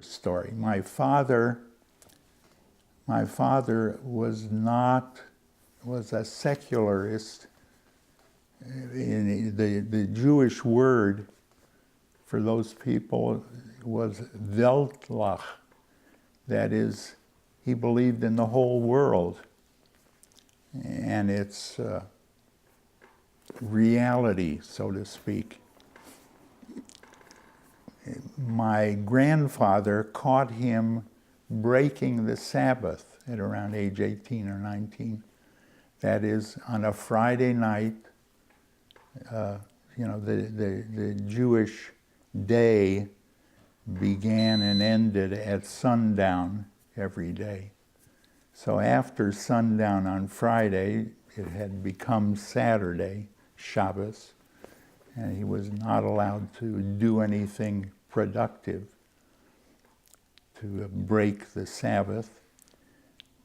story. My father was a secularist. The Jewish word for those people was Weltlach. That is, he believed in the whole world and its reality, so to speak. My grandfather caught him breaking the Sabbath at around age 18 or 19. That is, on a Friday night, the Jewish day began and ended at sundown every day. So after sundown on Friday, it had become Saturday, Shabbos, and he was not allowed to do anything productive to break the Sabbath.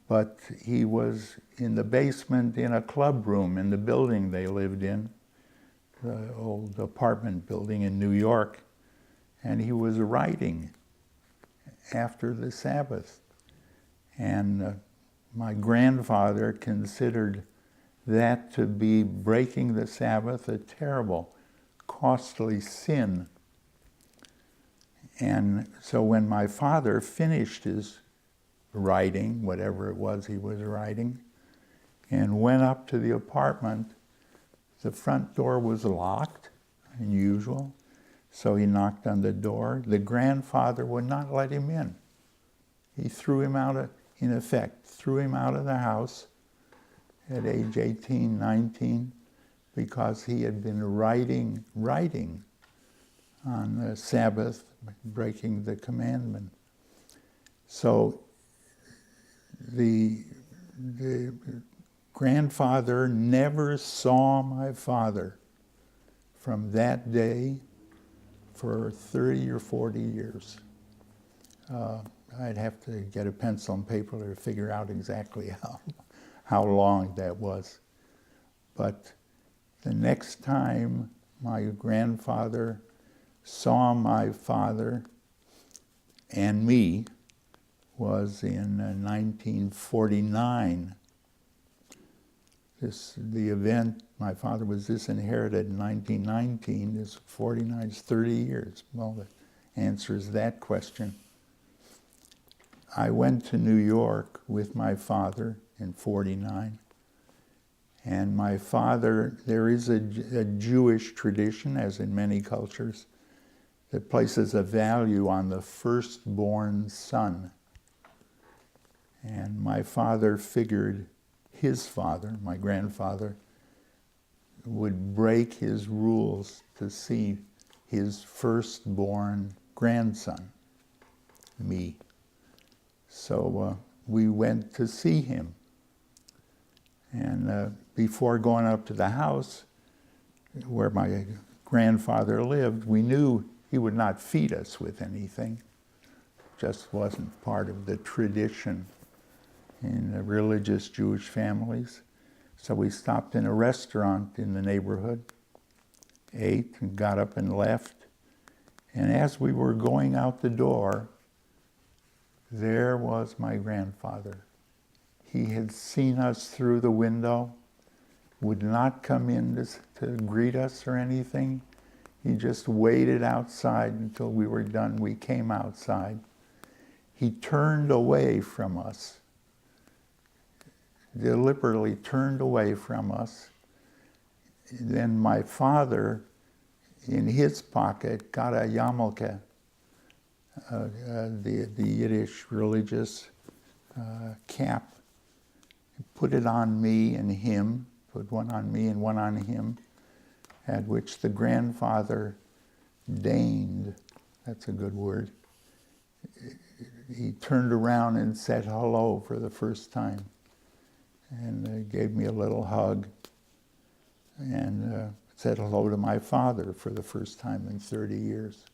But he was in the basement in a club room in the building they lived in, the old apartment building in New York, and he was writing after the Sabbath. And my grandfather considered that to be breaking the Sabbath, a terrible, costly sin. And so when my father finished his writing, whatever it was he was writing, and went up to the apartment, the front door was locked, unusual, so he knocked on the door. The grandfather would not let him in. He threw him out, in effect, threw him out of the house at age 18, 19, because he had been writing on the Sabbath, breaking the commandment. So the grandfather never saw my father from that day for 30 or 40 years. I'd have to get a pencil and paper to figure out exactly how long that was. But the next time my grandfather saw my father and me was in 1949. The event, my father was disinherited in 1919, is 49, is 30 years. Well, that answers that question. I went to New York with my father in 49, and my father, there is a Jewish tradition, as in many cultures, that places a value on the firstborn son. And my father figured his father, my grandfather, would break his rules to see his firstborn grandson, me. So we went to see him. And before going up to the house where my grandfather lived, we knew he would not feed us with anything. Just wasn't part of the tradition in the religious Jewish families. So we stopped in a restaurant in the neighborhood, ate and got up and left. And as we were going out the door, there was my grandfather. He had seen us through the window, would not come in to greet us or anything. He just waited outside until we were done. We came outside. He turned away from us, deliberately turned away from us. Then my father, in his pocket, got a yarmulke, the Yiddish religious cap. He put it on me and him, put one on me and one on him, at which the grandfather deigned, that's a good word. He turned around and said hello for the first time, and gave me a little hug, and said hello to my father for the first time in 30 years.